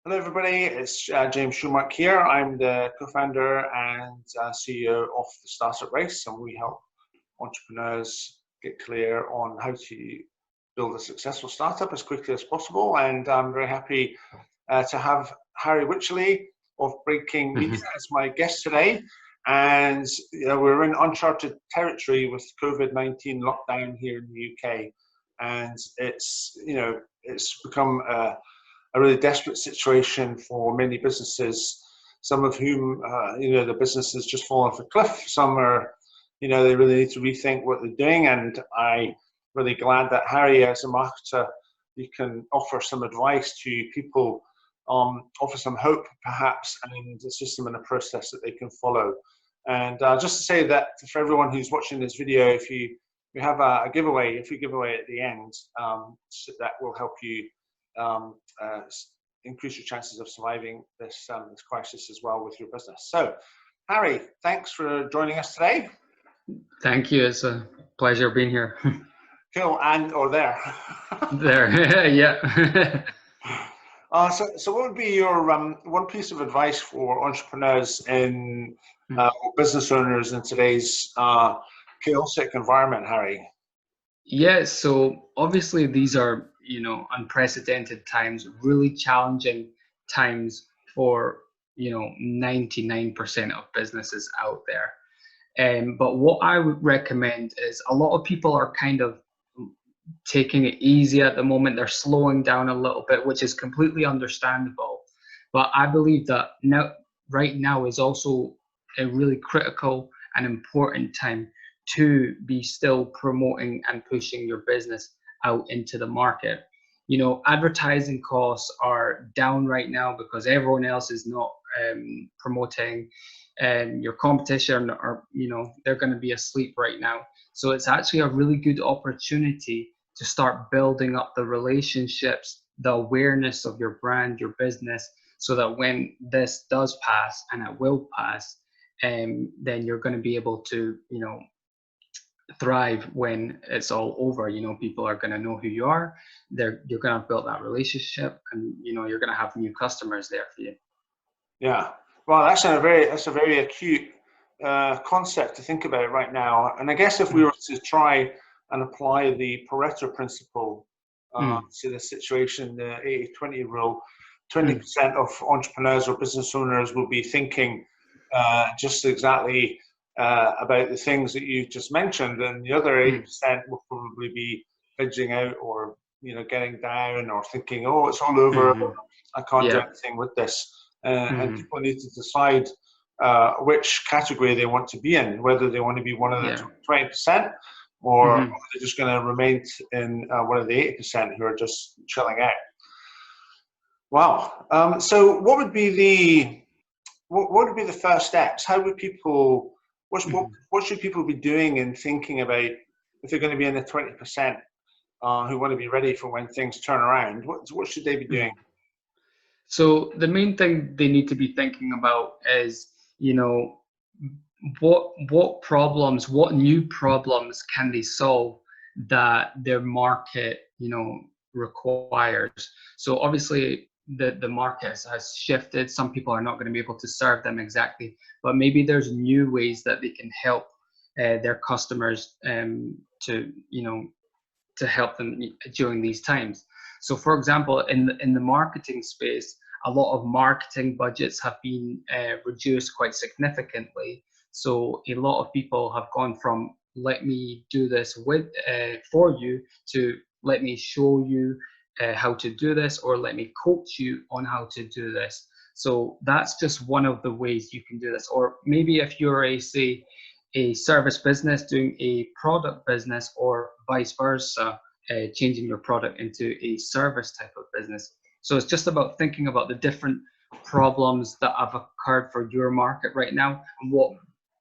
Hello, everybody. It's James Shoemark here. I'm the co-founder and CEO of the Startup Race, and we help entrepreneurs get clear on how to build a successful startup as quickly as possible. And I'm very happy to have Harry Wycherly of Breaking Media as my guest today. And we're in uncharted territory with COVID-19 lockdown here in the UK, and it's become a really desperate situation for many businesses, some of whom, the business has just fallen off a cliff. Some are, they really need to rethink what they're doing. And I'm really glad that Harry, as a marketer, you can offer some advice to people, offer some hope perhaps, and a system and a process that they can follow. And just to say that for everyone who's watching this video, if we have a giveaway, if you give away at the end, so that will help you increase your chances of surviving this crisis as well with your business. So, Harry, thanks for joining us today. Thank you. It's a pleasure being here. Cool, or there. There, yeah. So what would be your one piece of advice for entrepreneurs or business owners in today's chaotic environment, Harry? Yeah, so obviously these are, unprecedented times, really challenging times for, 99% of businesses out there. But what I would recommend is a lot of people are kind of taking it easy at the moment. They're slowing down a little bit, which is completely understandable. But I believe that right now is also a really critical and important time to be still promoting and pushing your business out into the market. Advertising costs are down right now because everyone else is not promoting, and your competition are, they're going to be asleep right now. So it's actually a really good opportunity to start building up the relationships, the awareness of your brand, your business, so that when this does pass, and it will pass, then you're going to be able to, thrive when it's all over. People are going to know who you are. You're going to build that relationship, and you're going to have new customers there for you. Yeah, well, that's a very acute concept to think about right now. And I guess if we were to try and apply the Pareto principle to the situation, the 80-20 rule, 20% of entrepreneurs or business owners will be thinking just exactly about the things that you just mentioned, and the other 80% will probably be edging out, or getting down, or thinking, oh, it's all over, I can't do anything with this. And people need to decide which category they want to be in, whether they want to be one of the 20%, or they're just going to remain in one of the 80% who are just chilling out. Wow. So what would be the first steps? How would people? What should people be doing and thinking about if they're going to be in the 20% who want to be ready for when things turn around? What should they be doing? So the main thing they need to be thinking about is, what new problems can they solve that their market, requires. So obviously the market has shifted. Some people are not going to be able to serve them exactly, but maybe there's new ways that they can help their customers to help them during these times. So for example, in the marketing space, a lot of marketing budgets have been reduced quite significantly. So a lot of people have gone from let me do this for you to let me show you how to do this, or let me coach you on how to do this. So that's just one of the ways you can do this. Or maybe if you're a service business doing a product business, or vice versa, changing your product into a service type of business. So it's just about thinking about the different problems that have occurred for your market right now, and what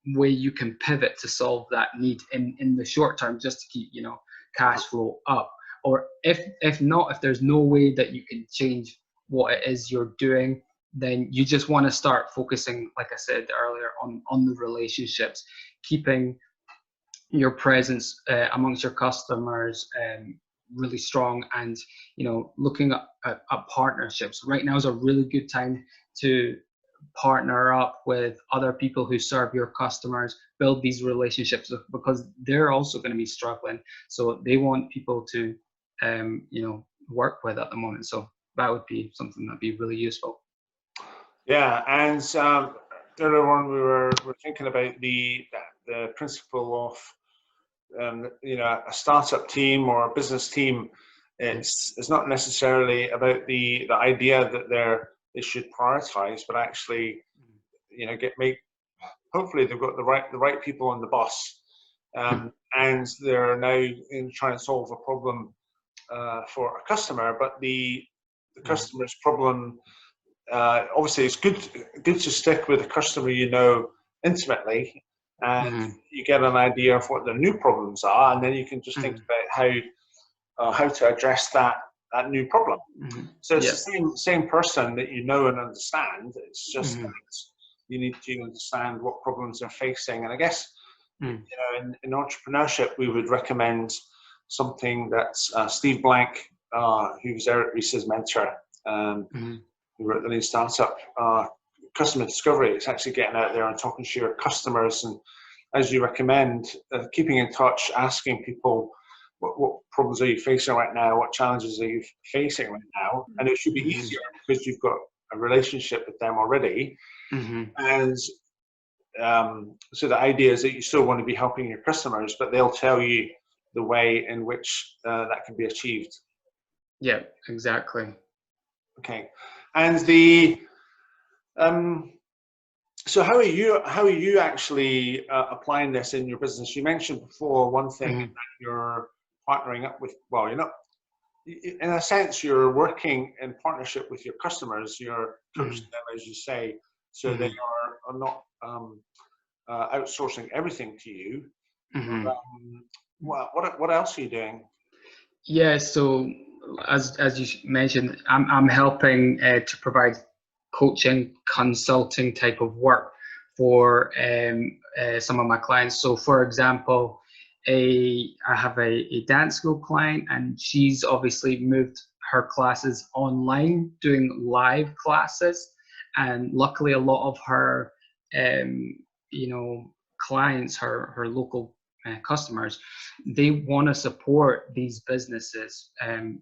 way you can pivot to solve that need in the short term, just to keep cash flow up. Or if not, if there's no way that you can change what it is you're doing, then you just want to start focusing, like I said earlier, on the relationships, keeping your presence amongst your customers, really strong, and looking at partnerships. Right now is a really good time to partner up with other people who serve your customers, build these relationships, because they're also going to be struggling. So they want people to work with at the moment. So that would be something that'd be really useful. Yeah, and the other one we were thinking about the principle of a startup team or a business team. It's not necessarily about the idea that they should prioritize, but actually hopefully they've got the right people on the bus, and they're now trying to solve a problem for a customer, but the customer's problem. Obviously, it's good to stick with a customer intimately, and you get an idea of what their new problems are, and then you can just think about how to address that new problem. So it's the same person that you know and understand. It's just that you need to understand what problems they're facing. And I guess in entrepreneurship, we would recommend something that Steve Blank, who was Eric Ries's mentor, who wrote the Lean Startup, customer discovery. It's actually getting out there and talking to your customers, and as you recommend, keeping in touch, asking people what problems are you facing right now, what challenges are you facing right now, and it should be easier because you've got a relationship with them already. And so the idea is that you still want to be helping your customers, but they'll tell you the way in which that can be achieved. Yeah, exactly. Okay, and so how are you actually applying this in your business? You mentioned before one thing that you're partnering up with. Well, you're not. In a sense, you're working in partnership with your customers. You're coaching them, as you say, so they are not outsourcing everything to you. What else are you doing? Yeah, so as you mentioned, I'm helping to provide coaching, consulting type of work for some of my clients. So, for example, I have a dance school client, and she's obviously moved her classes online, doing live classes, and luckily a lot of her clients, her local customers, they want to support these businesses.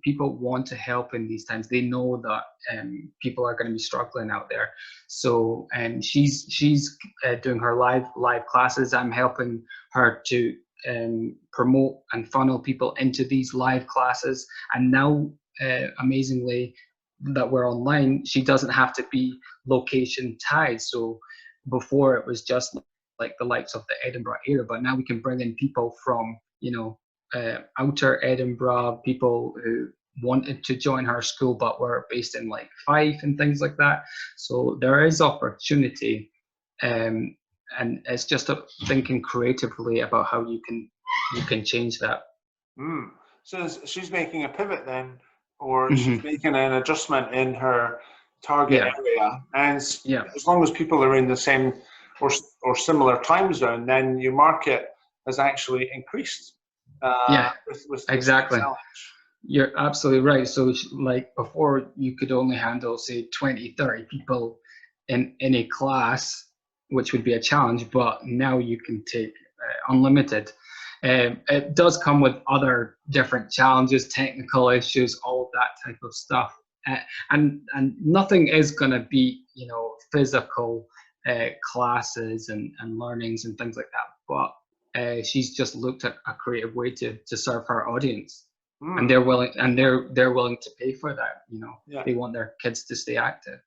People want to help in these times. They know that people are going to be struggling out there. So she's doing her live classes. I'm helping her to promote and funnel people into these live classes. And now, amazingly, that we're online, she doesn't have to be location tied. So before it was just like the likes of the Edinburgh area, but now we can bring in people from outer Edinburgh, people who wanted to join her school but were based in like Fife and things like that. So there is opportunity, and it's just thinking creatively about how you can change that. So she's making a pivot then, or she's making an adjustment in her target area, and as long as people are in the same or similar time zone, then your market has actually increased. With exactly. You're absolutely right. So like before, you could only handle say 20, 30 people in a class, which would be a challenge, but now you can take unlimited. It does come with other different challenges, technical issues, all that type of stuff. And nothing is going to beat physical classes and learnings and things like that, but she's just looked at a creative way to serve her audience, and they're willing to pay for that. They want their kids to stay active.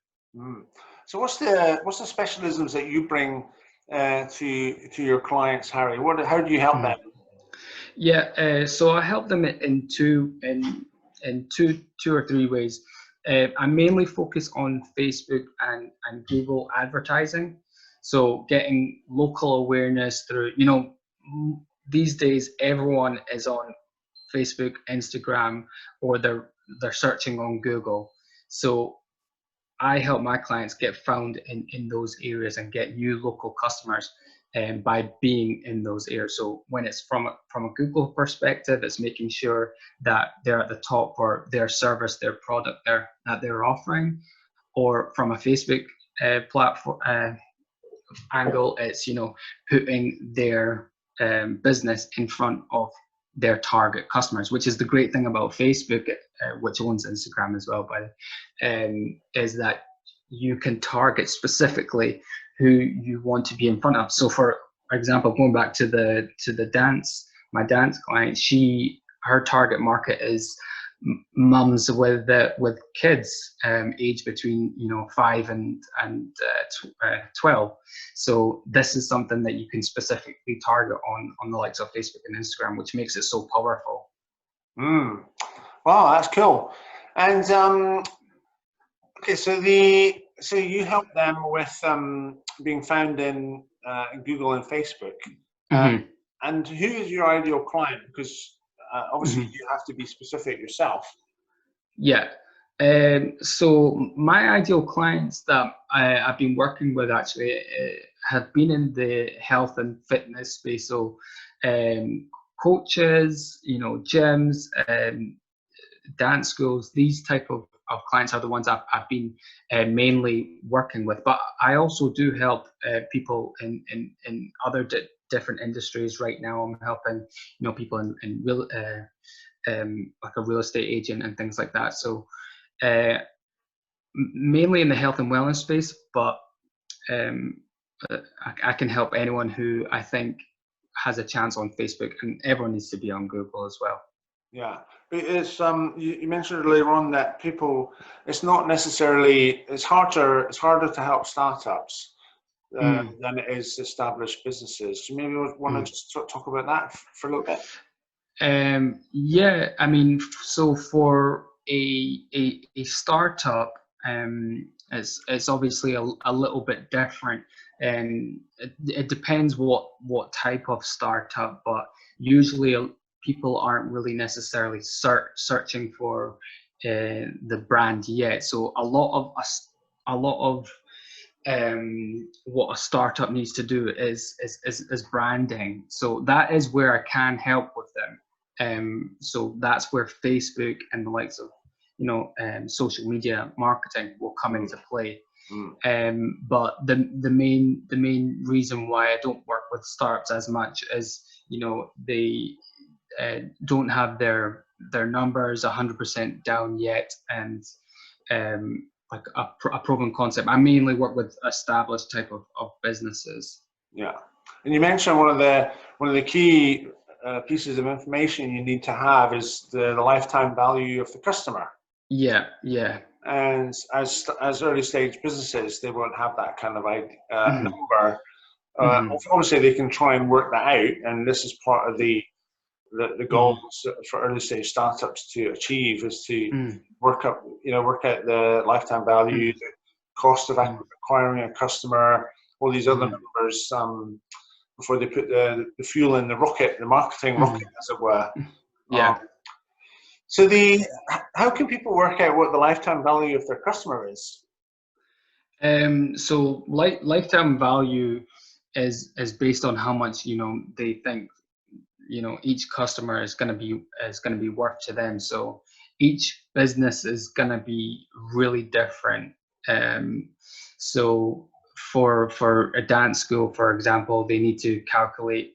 So what's the specialisms that you bring to your clients, Harry? How do you help them? Yeah, so I help them in two or three ways. I mainly focus on Facebook and Google advertising. So getting local awareness through, these days everyone is on Facebook, Instagram, or they're searching on Google. So I help my clients get found in those areas and get new local customers. by being in those areas. So when it's from a Google perspective, it's making sure that they're at the top for their service, their product that they're offering. Or from a Facebook platform angle, it's putting their business in front of their target customers, which is the great thing about Facebook, which owns Instagram as well, is that you can target specifically who you want to be in front of. So for example, going back to my dance client, her target market is mums with kids aged between 5 and 12. So this is something that you can specifically target on the likes of Facebook and Instagram, which makes it so powerful. Wow, that's cool. And okay, so you help them with being found in Google and Facebook. And who is your ideal client? Because obviously you have to be specific yourself. Yeah. So my ideal clients that I've been working with actually have been in the health and fitness space. So coaches, gyms, dance schools, these type of clients are the ones I've been mainly working with. But I also do help people in other different industries. Right now I'm helping people in real like a real estate agent and things like that. So mainly in the health and wellness space, but I can help anyone who I think has a chance on Facebook, and everyone needs to be on Google as well. Yeah, it's you mentioned earlier on that people, it's not necessarily, it's harder to help startups than it is established businesses. So maybe you want to just talk about that for a little bit. Yeah, I mean, so for a startup, it's obviously a little bit different, and it depends what type of startup, but usually people aren't really necessarily searching for the brand yet. So a lot of what a startup needs to do is branding. So that is where I can help with them. So that's where Facebook and the likes of social media marketing will come into play. But the main reason why I don't work with startups as much is they don't have their numbers 100% down yet, and like a proven concept. I mainly work with established type of businesses. Yeah, and you mentioned one of the key pieces of information you need to have is the lifetime value of the customer. Yeah. And as early stage businesses, they won't have that kind of number. Obviously, they can try and work that out, and this is part of the goals for early stage startups to achieve, is to work out the lifetime value, the cost of acquiring a customer, all these other numbers before they put the fuel in the rocket, the marketing rocket, as it were. Yeah. So how can people work out what the lifetime value of their customer is? So lifetime value is based on how much they think each customer is going to be worth to them. So each business is going to be really different. So for a dance school, for example, they need to calculate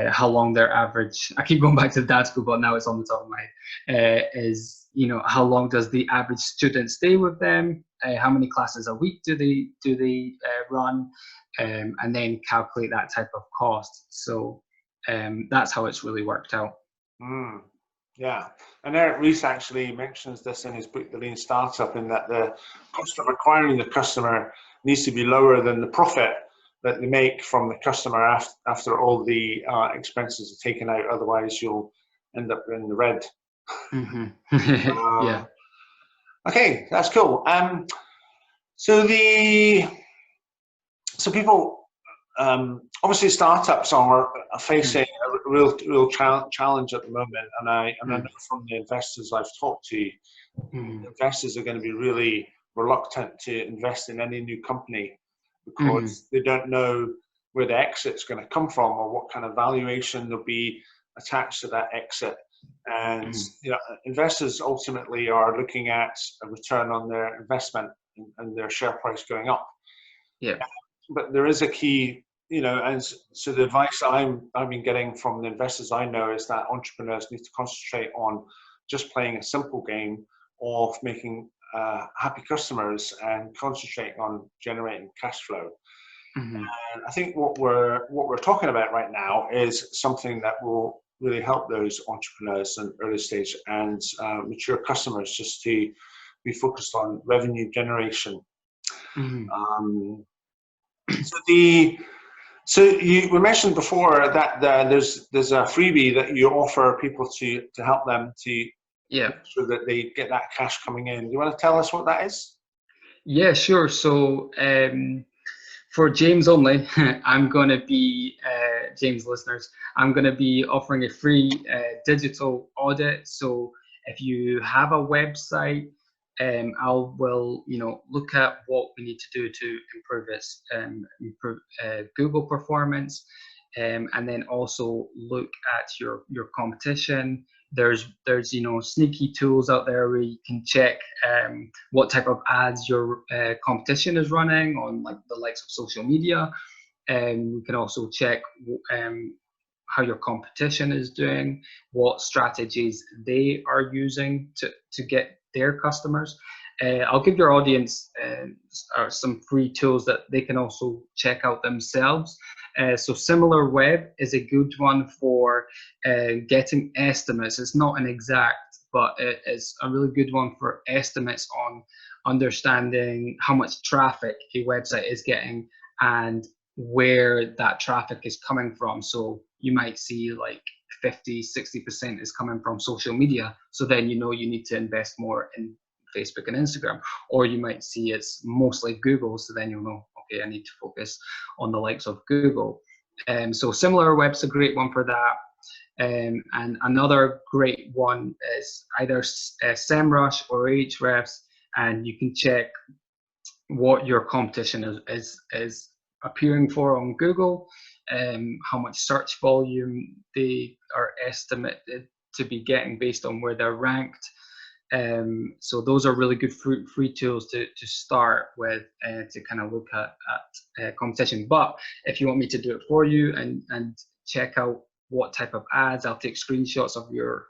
how long their average, I keep going back to the dance school, but now it's on the top of my head, is how long does the average student stay with them, how many classes a week do they run, and then calculate that type of cost. So that's how it's really worked out. Yeah, and Eric Ries actually mentions this in his book, The Lean Startup, in that the cost of acquiring the customer needs to be lower than the profit that they make from the customer after all the expenses are taken out. Otherwise, you'll end up in the red. Yeah. Okay, that's cool. So people, obviously startups are facing a real challenge at the moment, and I know from the investors I've talked to, investors are going to be really reluctant to invest in any new company because they don't know where the exit's going to come from, or what kind of valuation there'll be attached to that exit. And investors ultimately are looking at a return on their investment and their share price going up. Yeah. But there is a key, and so the advice I've been getting from the investors I know is that entrepreneurs need to concentrate on just playing a simple game of making happy customers and concentrating on generating cash flow. And I think what we're talking about right now is something that will really help those entrepreneurs and early stage and mature customers just to be focused on revenue generation. So we mentioned before that there's a freebie that you offer people to help them to make sure that they get that cash coming in. Do you want to tell us what that is? Yeah, sure. So for James only, I'm going to be, James listeners, I'm going to be offering a free digital audit. So if you have a website, I will, look at what we need to do to improve its Google performance, and then also look at your competition. There's sneaky tools out there where you can check what type of ads your competition is running on, like the likes of social media. And we can also check how your competition is doing, what strategies they are using to get their customers. I'll give your audience some free tools that they can also check out themselves. So SimilarWeb is a good one for getting estimates. It's not an exact, but it's a really good one for estimates on understanding how much traffic a website is getting and where that traffic is coming from. So you might see like 50-60% is coming from social media. So then you need to invest more in Facebook and Instagram. Or you might see it's mostly Google. So then you'll know, okay, I need to focus on the likes of Google. So SimilarWeb's a great one for that. And another great one is either SEMrush or Ahrefs, and you can check what your competition is appearing for on Google, how much search volume they are estimated to be getting based on where they're ranked. So those are really good free tools to start with, to kind of look at competition. But if you want me to do it for you and check out what type of ads, I'll take screenshots of your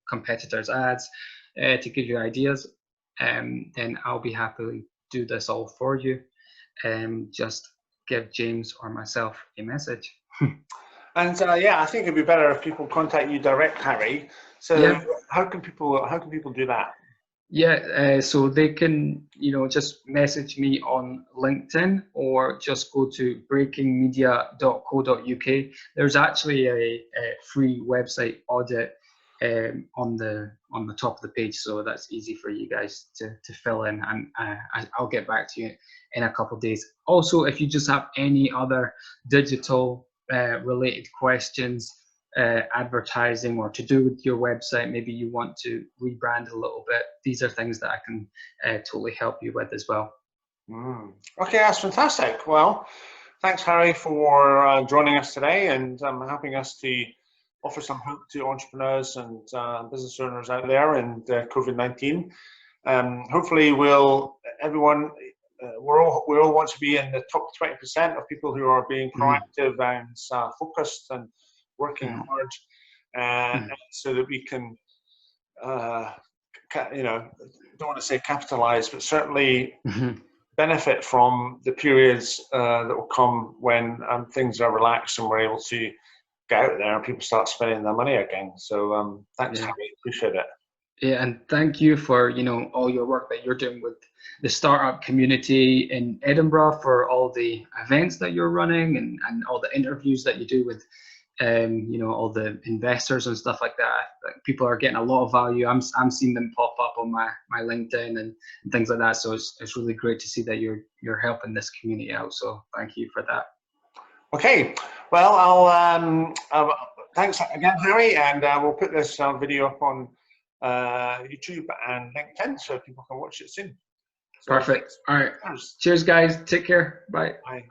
competitors' ads to give you ideas, then I'll be happily do this all for you. Just give James or myself a message. And I think it'd be better if people contact you direct, Harry. So how can people do that? Yeah, so they can, just message me on LinkedIn or just go to breakingmedia.co.uk. There's actually a free website audit on the top of the page, so that's easy for you guys to fill in, and I'll get back to you in a couple of days. Also, if you just have any other digital related questions, advertising or to do with your website, maybe you want to rebrand a little bit, these are things that I can totally help you with as well. Okay, that's fantastic. Well, thanks, Harry, for joining us today and helping us to offer some hope to entrepreneurs and business owners out there in COVID-19. Hopefully, we all want to be in the top 20% of people who are being proactive and focused and working hard, so that we can, don't want to say capitalize, but certainly benefit from the periods that will come when things are relaxed and we're able to get out there and people start spending their money again. So thanks, Harry, appreciate it. Yeah, and thank you for all your work that you're doing with the startup community in Edinburgh, for all the events that you're running and all the interviews that you do with all the investors and stuff like that. People are getting a lot of value. I'm seeing them pop up on my LinkedIn and things like that. So it's really great to see that you're helping this community out. So thank you for that. Okay, well, I'll thanks again, Harry, and we'll put this video up on YouTube and LinkedIn so people can watch it soon. So, perfect. All right. Cheers, guys. Take care. Bye. Bye.